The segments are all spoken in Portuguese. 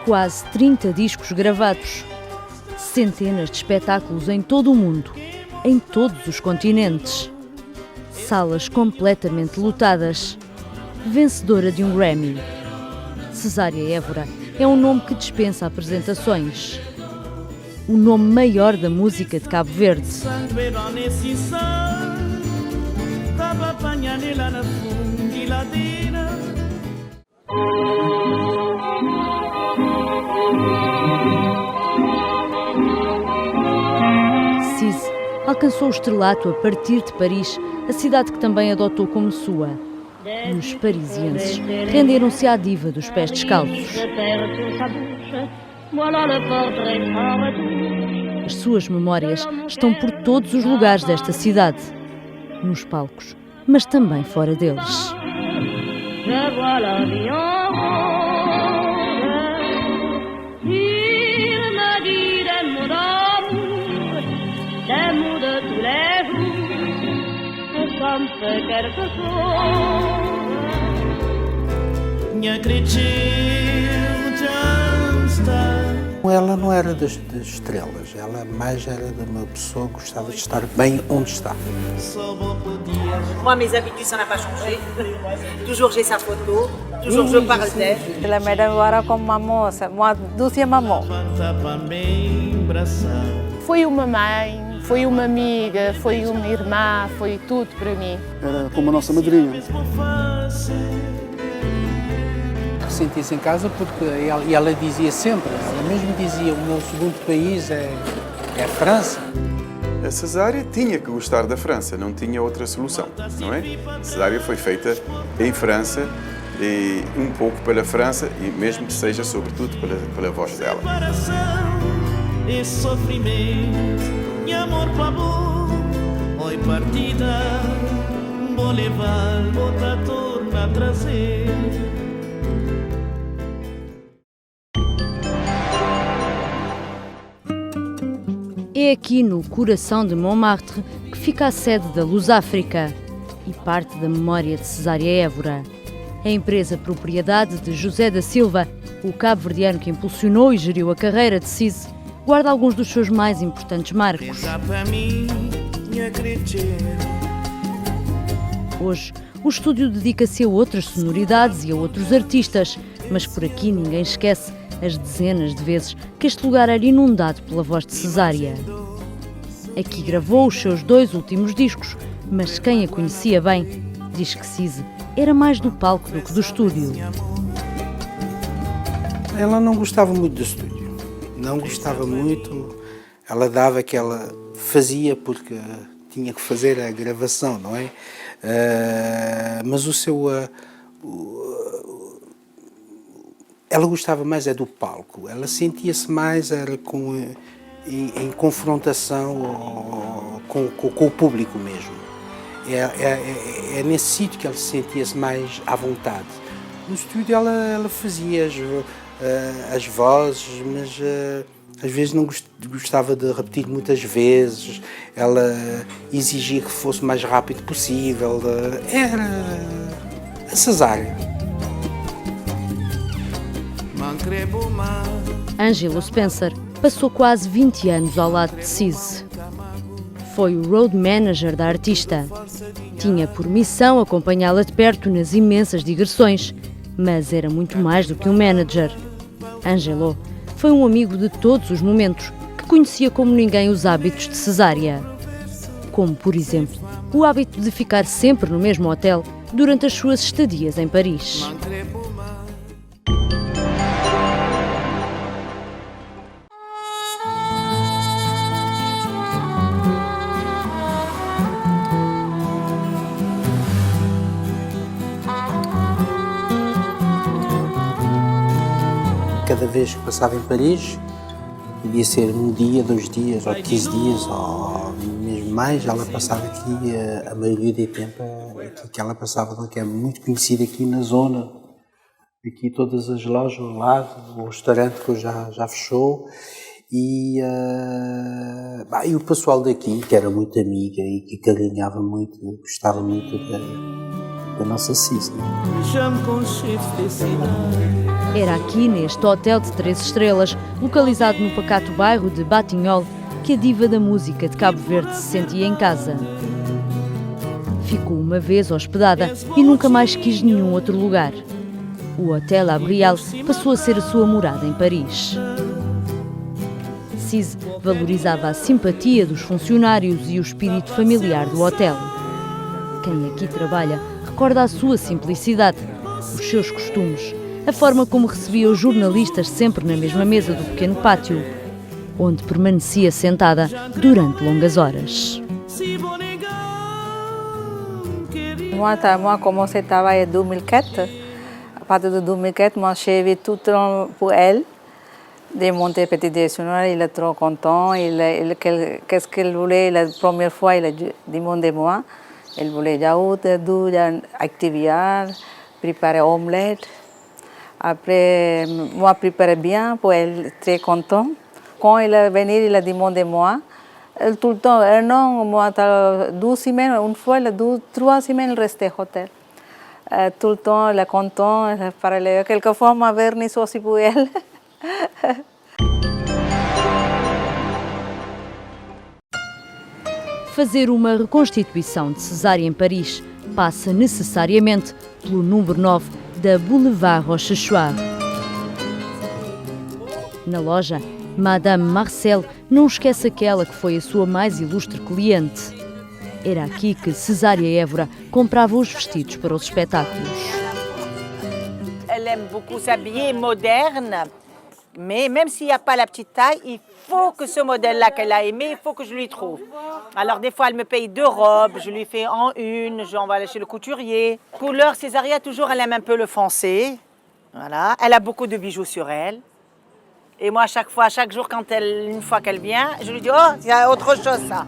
quase 30 discos gravados, centenas de espetáculos em todo o mundo, em todos os continentes, salas completamente lotadas, vencedora de um Grammy. Cesária Évora é um nome que dispensa apresentações. O nome maior da música de Cabo Verde. Cis alcançou o estrelato a partir de Paris, a cidade que também adotou como sua. E os parisienses renderam-se à diva dos pés descalços. As suas memórias estão por todos os lugares desta cidade, nos palcos, mas também fora deles. Ela não era das estrelas, ela mais era de uma pessoa que gostava de estar bem onde está. Moi, mes habitudes, ça n'a pas changé. Toujours j'ai sa photo, toujours je parle d'elle. Ela me era agora como uma moça, uma Dulce mamão. Foi uma mãe, foi uma amiga, foi uma irmã, foi tudo para mim. Era como a nossa madrinha. Sentia-se em casa porque ela dizia sempre, ela mesmo dizia, o meu segundo país é a França. A cesárea tinha que gostar da França, não tinha outra solução, não é? A cesárea foi feita em França e um pouco pela França e mesmo que seja sobretudo pela voz dela. E sofrimento, e amor para amor, oi partida, vou levar, vou tornar a trazer. É aqui no coração de Montmartre que fica a sede da Lusáfrica e parte da memória de Cesária Évora. A empresa propriedade de José da Silva, o cabo-verdiano que impulsionou e geriu a carreira de Cis, guarda alguns dos seus mais importantes marcos. Hoje, o estúdio dedica-se a outras sonoridades e a outros artistas, mas por aqui ninguém esquece as dezenas de vezes que este lugar era inundado pela voz de Cesária. Aqui gravou os seus 2 últimos discos, mas quem a conhecia bem diz que Cis era mais do palco do que do estúdio. Ela não gostava muito do estúdio, não gostava muito, ela dava que ela fazia porque tinha que fazer a gravação, não é? Mas ela gostava mais do palco, ela sentia-se mais em confrontação com o público mesmo. É nesse sítio que ela sentia-se mais à vontade. No estúdio ela fazia as vozes, mas às vezes não gostava de repetir muitas vezes, ela exigia que fosse o mais rápido possível. Era a Cesária. Angelo Spencer passou quase 20 anos ao lado de Cis. Foi o road manager da artista. Tinha por missão acompanhá-la de perto nas imensas digressões, mas era muito mais do que um manager. Angelo foi um amigo de todos os momentos, que conhecia como ninguém os hábitos de Cesária. Como, por exemplo, o hábito de ficar sempre no mesmo hotel durante as suas estadias em Paris. Cada vez que passava em Paris, podia ser um dia, 2 dias, ou 15 dias, ou mesmo mais, ela passava aqui, a maioria do tempo, aqui que ela passava, que é muito conhecida aqui na zona, aqui todas as lojas ao lado, o restaurante que já fechou, e o pessoal daqui, que era muito amiga e que carinhava muito, gostava muito dela. da nossa CIS. Era aqui, neste hotel de 3 estrelas, localizado no pacato bairro de Batignolles, que a diva da música de Cabo Verde se sentia em casa. Ficou uma vez hospedada e nunca mais quis nenhum outro lugar. O Hotel Abrial passou a ser a sua morada em Paris. Cis valorizava a simpatia dos funcionários e o espírito familiar do hotel. Quem aqui trabalha recorda a sua simplicidade, os seus costumes, a forma como recebia os jornalistas sempre na mesma mesa do pequeno pátio, onde permanecia sentada durante longas horas. Moi, commencé à travailler en 2004. À partir de 2004, moi, j'ai fait tout pour elle. De monter petit déjeuner, il est trop content. Qu'est-ce qu'il voulait la première fois, il a demandé moi. Il voulait yaourt, activiar, préparer omelette. Après, moi, préparais bien pour elle, très content. Quand il est venu, il a demandé moi. Tout le temps, un an, moi, 12 semaines, une fois, 3 semaines, il restait au hôtel. Tout le temps, il est content, il parlait. Quelquefois, ma vernis aussi pour elle. Fazer uma reconstituição de cesárea em Paris passa necessariamente pelo número 9 da Boulevard Rochechouart. Na loja, Madame Marcel não esquece aquela que foi a sua mais ilustre cliente. Era aqui que Cesária Évora comprava os vestidos para os espetáculos. Elle aime beaucoup s'habiller moderne, mais même s'il n'y a pas la petite taille, il faut que ce modèle-là qu'elle a aimé, il faut que je lui trouve. Alors des fois, elle me paye 2 robes, je lui fais en une, on va aller chez le couturier. Couleur Césaria, toujours, elle aime un peu le foncé. Voilà. Elle a beaucoup de bijoux sur elle. Et moi, chaque jour, une fois qu'elle vient, je lui dis « Oh, il y a autre chose, ça !»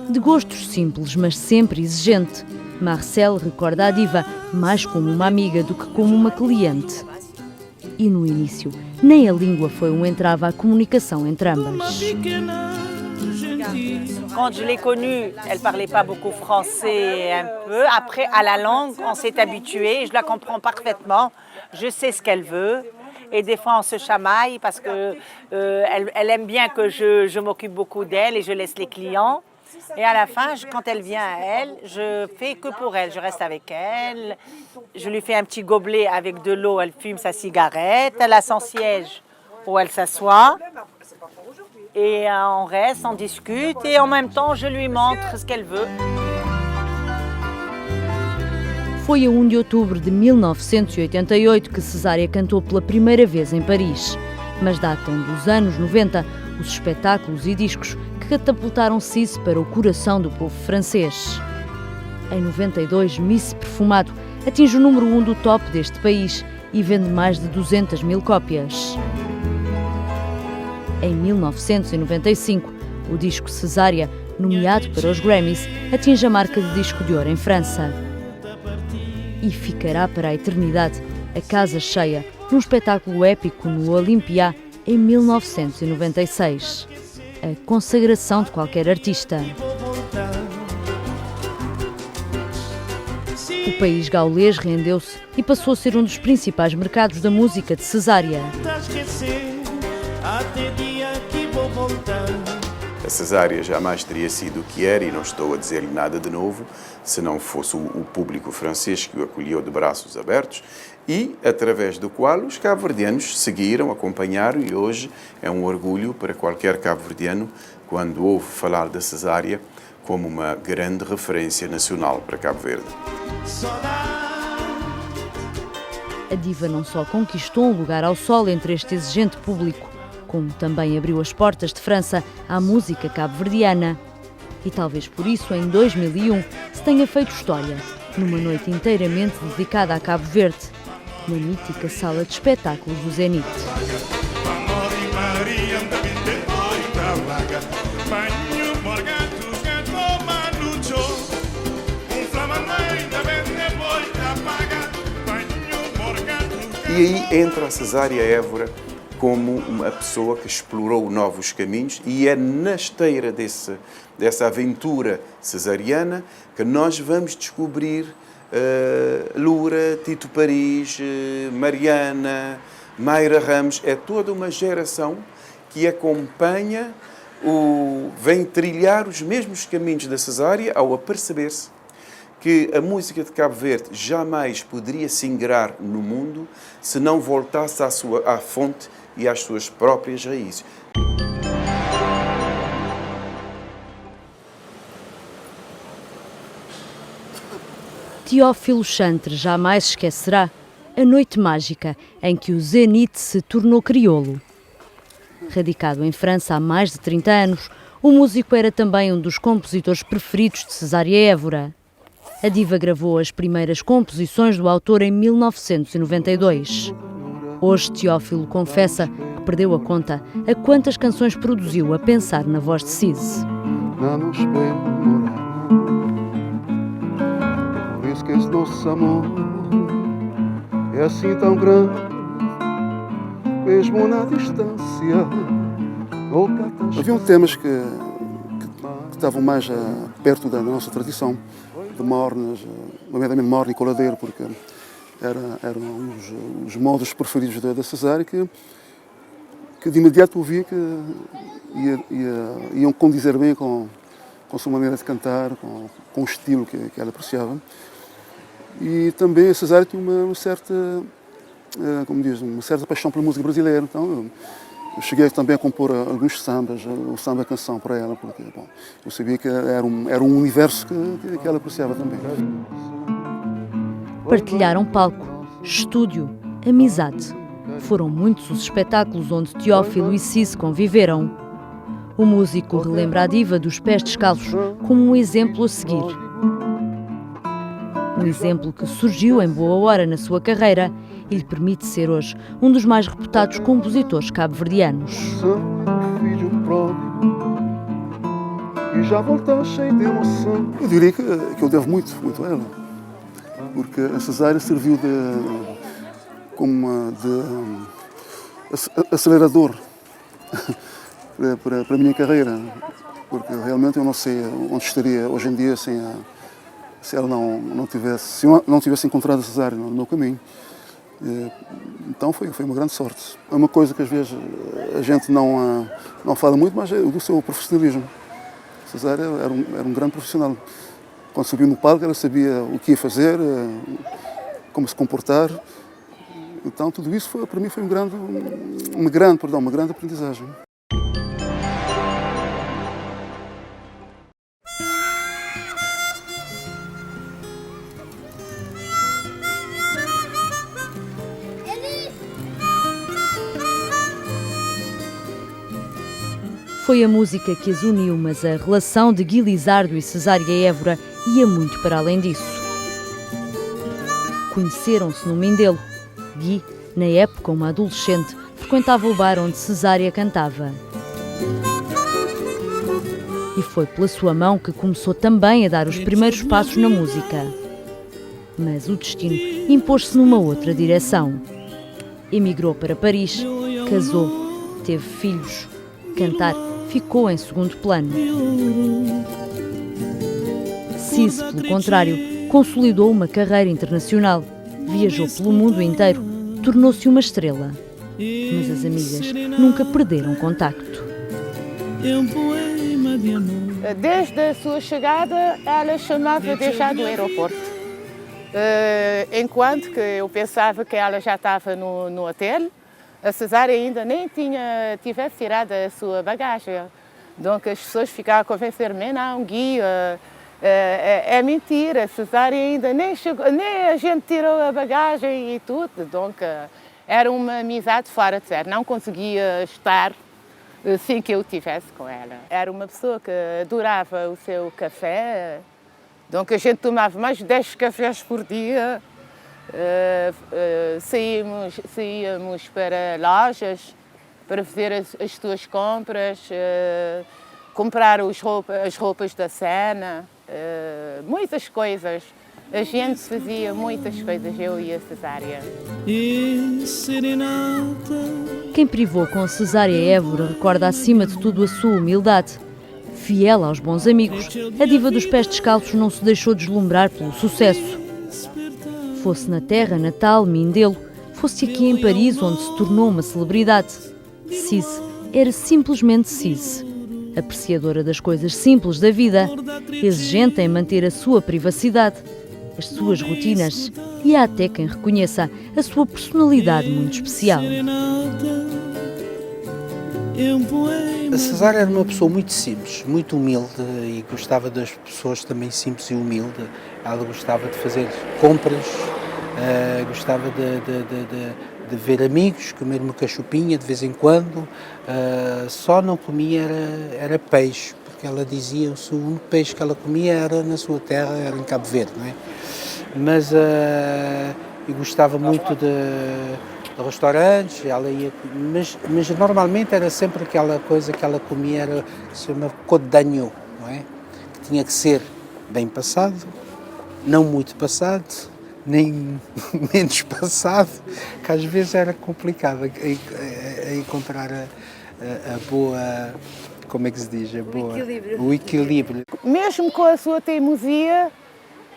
De gostos simples, mas sempre exigente, Marcel recorda a diva mais como uma amiga do que como uma cliente. E no início, nem a língua foi um entrave à comunicação entre ambas. Quand je l'ai connue, elle ne parlait pas beaucoup français un peu. Après, à la langue, on s'est habitué. Je la comprends parfaitement. Je sais ce qu'elle veut. Et des fois, on se chamaille parce qu'elle elle aime bien que je m'occupe beaucoup d'elle et je laisse les clients. Et à la fin, quand elle vient à elle, je fais que pour elle. Je reste avec elle. Je lui fais un petit gobelet avec de l'eau. Elle fume sa cigarette. Elle a son siège où elle s'assoit. Et on reste, on discute et en même temps, je lui montre ce qu'elle veut. Foi a 1 de outubro de 1988 que Cesária cantou pela primeira vez em Paris. Mas datam dos anos 90 os espetáculos e discos que catapultaram Cis para o coração do povo francês. Em 92, Miss Perfumado atinge o número 1 do top deste país e vende mais de 200 mil cópias. Em 1995, o disco Cesária, nomeado para os Grammys, atinge a marca de disco de ouro em França. E ficará para a eternidade a casa cheia num espetáculo épico no Olympia em 1996. A consagração de qualquer artista. O país gaulês rendeu-se e passou a ser um dos principais mercados da música de Cesária. A Cesária jamais teria sido o que era, e não estou a dizer-lhe nada de novo, se não fosse o público francês que o acolheu de braços abertos e através do qual os cabo-verdianos seguiram, acompanharam, e hoje é um orgulho para qualquer cabo-verdiano quando ouve falar da Cesária como uma grande referência nacional para Cabo Verde. A diva não só conquistou um lugar ao sol entre este exigente público, como também abriu as portas de França à música cabo-verdiana. E talvez por isso, em 2001, se tenha feito história, numa noite inteiramente dedicada a Cabo Verde, na mítica sala de espetáculos do Zenit. E aí entra a Cesária Évora como uma pessoa que explorou novos caminhos, e é na esteira dessa aventura cesariana que nós vamos descobrir Lura, Tito Paris, Mariana, Mayra Ramos. É toda uma geração que acompanha, vem trilhar os mesmos caminhos da Cesária ao aperceber-se que a música de Cabo Verde jamais poderia se ingrar no mundo se não voltasse à fonte e às suas próprias raízes. Teófilo Chantre jamais esquecerá a noite mágica em que o Zénith se tornou crioulo. Radicado em França há mais de 30 anos, o músico era também um dos compositores preferidos de Cesária Évora. A diva gravou as primeiras composições do autor em 1992. Hoje, Teófilo confessa que perdeu a conta a quantas canções produziu a pensar na voz de Cis. Por isso que esse nosso amor é assim tão grande, mesmo na distância. Haviam temas que estavam mais perto da nossa tradição, de mornas, nomeadamente morna e coladeiro, porque eram os modos preferidos da Cesária, que de imediato ouvia que iam condizer bem com a sua maneira de cantar, com o estilo que ela apreciava. E também a Cesária tinha uma certa, uma certa paixão pela música brasileira. Então eu cheguei também a compor alguns sambas, o samba canção para ela, porque eu sabia que era um universo que ela apreciava também. Partilharam palco, estúdio, amizade. Foram muitos os espetáculos onde Teófilo e Cis conviveram. O músico relembra a diva dos pés descalços como um exemplo a seguir. Um exemplo que surgiu em boa hora na sua carreira e lhe permite ser hoje um dos mais reputados compositores cabo-verdianos. Eu diria que eu devo muito a ela, porque a Cesária serviu como acelerador para a minha carreira, porque realmente eu não sei onde estaria hoje em dia se ela não tivesse encontrado a Cesária no meu caminho. Então foi uma grande sorte. É uma coisa que às vezes a gente não fala muito, mas é o do seu profissionalismo. A Cesária era um grande profissional. Quando subiu no palco, ela sabia o que ia fazer, como se comportar. Então tudo isso para mim foi uma grande aprendizagem. Foi a música que as uniu, mas a relação de Gui Lizardo e Cesária Évora ia muito para além disso. Conheceram-se no Mindelo. Gui, na época uma adolescente, frequentava o bar onde Cesária cantava. E foi pela sua mão que começou também a dar os primeiros passos na música. Mas o destino impôs-se numa outra direção. Emigrou para Paris, casou, teve filhos. Cantar ficou em segundo plano. Cis, pelo contrário, consolidou uma carreira internacional. Viajou pelo mundo inteiro, tornou-se uma estrela. Mas as amigas nunca perderam contacto. Desde a sua chegada, ela chamava deixar do aeroporto. Enquanto que eu pensava que ela já estava no hotel, a Cesária ainda nem tivesse tirado a sua bagagem. Então as pessoas ficavam a convencer-me, não, Gui, é mentira, a Cesária ainda nem chegou, nem a gente tirou a bagagem e tudo. Então era uma amizade fora de série, não conseguia estar sem que eu estivesse com ela. Era uma pessoa que adorava o seu café, então a gente tomava mais de 10 cafés por dia. Saíamos para lojas para fazer as suas compras, comprar as roupas da cena, muitas coisas. A gente fazia muitas coisas, eu e a Cesária. Quem privou com Cesária Évora recorda acima de tudo a sua humildade. Fiel aos bons amigos, a diva dos pés descalços não se deixou deslumbrar pelo sucesso. Fosse na terra natal, Mindelo, fosse aqui em Paris, onde se tornou uma celebridade. Cis era simplesmente Cis. Apreciadora das coisas simples da vida, exigente em manter a sua privacidade, as suas rotinas e há até quem reconheça a sua personalidade muito especial. A Cesária era uma pessoa muito simples, muito humilde e gostava das pessoas também simples e humildes. Ela gostava de fazer compras, gostava de ver amigos, comer uma cachupinha de vez em quando. Só não comia era peixe, porque ela dizia que o único peixe que ela comia era na sua terra, era em Cabo Verde, não é? Mas e gostava muito de restaurantes, ela ia, mas normalmente era sempre aquela coisa que ela comia, era se chama côte d'agneau, não é? Que tinha que ser bem passado, não muito passado, nem menos passado, que às vezes era complicado a encontrar a boa, como é que se diz? O equilíbrio. Mesmo com a sua teimosia,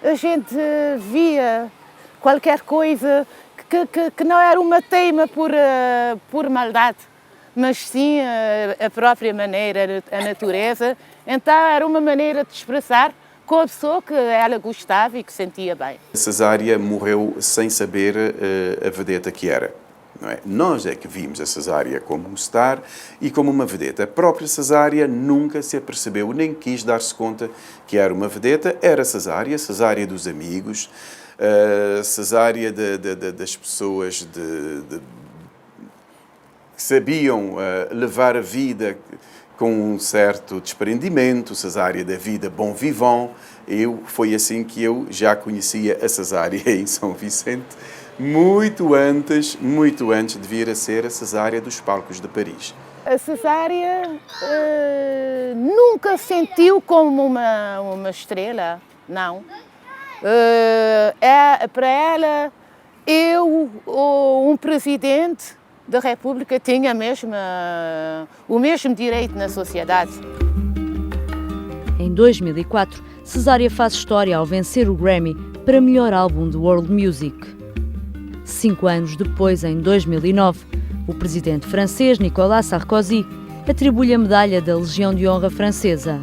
a gente via qualquer coisa que não era uma teima por maldade, mas sim a própria maneira, a natureza. Então era uma maneira de expressar com a pessoa que ela gostava e que sentia bem. Cesária morreu sem saber a vedeta que era. Não é? Nós é que vimos a Cesária como um star e como uma vedeta. A própria Cesária nunca se apercebeu, nem quis dar-se conta que era uma vedeta. Era Cesária, Cesária dos amigos, Cesária das pessoas que sabiam levar a vida com um certo desprendimento, Cesária da vida bon vivant. Foi assim que eu já conhecia a Cesária em São Vicente, muito antes de vir a ser a Cesária dos palcos de Paris. A Cesária nunca sentiu como uma estrela, não. Para ela, eu ou um presidente da República tinha o mesmo direito na sociedade. Em 2004, Cesária faz história ao vencer o Grammy para melhor álbum de World Music. 5 anos depois, em 2009, o presidente francês Nicolas Sarkozy atribui-lhe a medalha da Legião de Honra Francesa,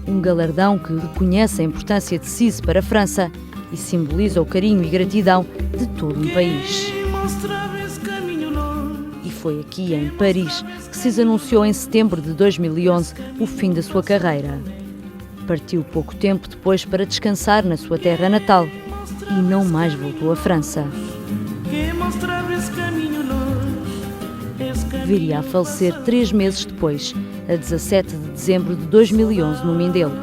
um galardão que reconhece a importância de Cis para a França e simboliza o carinho e gratidão de todo um país. E foi aqui, em Paris, que Cis anunciou em setembro de 2011 o fim da sua carreira. Partiu pouco tempo depois para descansar na sua terra natal e não mais voltou à França. Viria a falecer 3 meses depois, a 17 de dezembro de 2011, no Mindelo.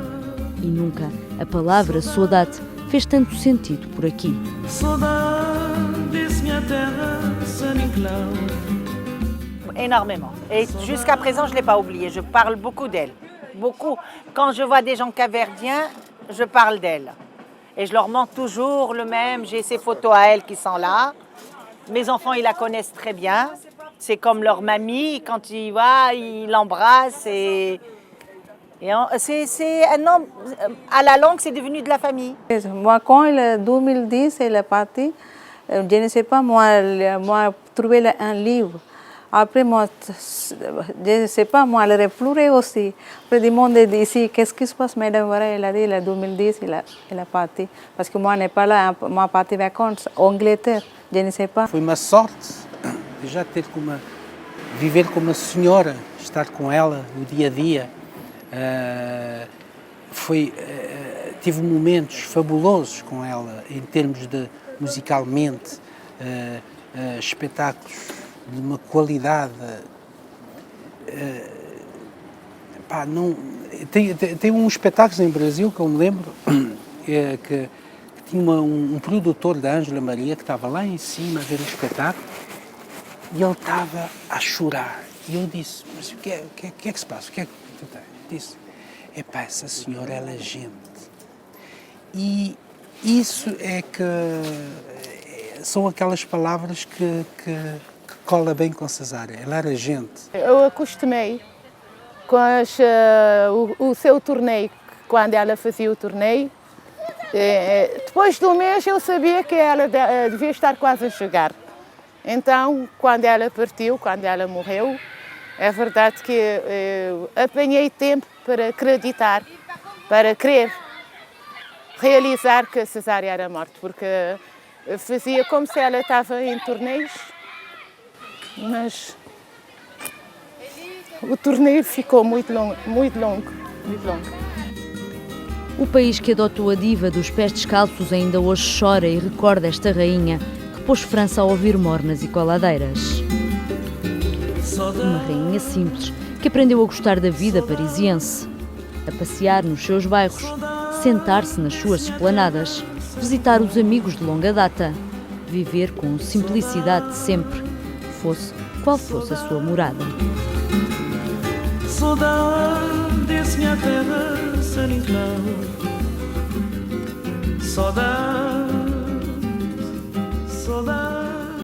E nunca a palavra saudade fez tanto sentido por aqui. Énormément. Et jusqu'à présent, je ne l'ai pas oubliée. Je parle beaucoup d'elle. Beaucoup. Quand je vois des gens capverdiens, je parle d'elle. Et je leur montre toujours le même. J'ai ces photos à elle qui sont là. Mes enfants, ils la connaissent très bien. C'est comme leur mamie. Quand ils voient, ils l'embrassent. C'est un homme, à la longue, c'est devenu de la famille. Moi, quand en 2010, elle est partie, je ne sais pas, moi trouvé un livre. Après, moi, je ne sais pas, moi, elle aurait pleuré aussi. Après, demandé ici, qu'est-ce qui se passe, madame? Voilà, elle a dit, en 2010, elle est partie. Parce que moi, je n'ai pas là, moi, partie vacances, en Angleterre, je ne sais pas. Foi uma sorte de já ter viver com uma senhora, estar com ela no dia a dia. Tive momentos fabulosos com ela, em termos de musicalmente, espetáculos de uma qualidade. Tem uns espetáculos em Brasil que eu me lembro que tinha um produtor da Ângela Maria que estava lá em cima a ver o espetáculo e ele estava a chorar. E eu disse, mas o que é que se passa? O que é que tu tens? Disse, essa senhora, ela é gente. E Isso é que são aquelas palavras que cola bem com Cesária. Ela era gente. Eu acostumei com o seu torneio, quando ela fazia o torneio. Depois do mês eu sabia que ela devia estar quase a chegar. Então, quando ela partiu, quando ela morreu, é verdade que eu apanhei tempo para acreditar, para crer, realizar que a Cesária era morta, porque fazia como se ela estava em torneios, mas o torneio ficou muito longo, muito longo, muito longo. O país que adotou a diva dos pés descalços ainda hoje chora e recorda esta rainha que pôs França a ouvir mornas e coladeiras. Uma rainha simples que aprendeu a gostar da vida parisiense, a passear nos seus bairros, sentar-se nas suas esplanadas, visitar os amigos de longa data, viver com simplicidade de sempre, fosse qual fosse a sua morada. Saudades, minha terra, Saninclau. Saudades.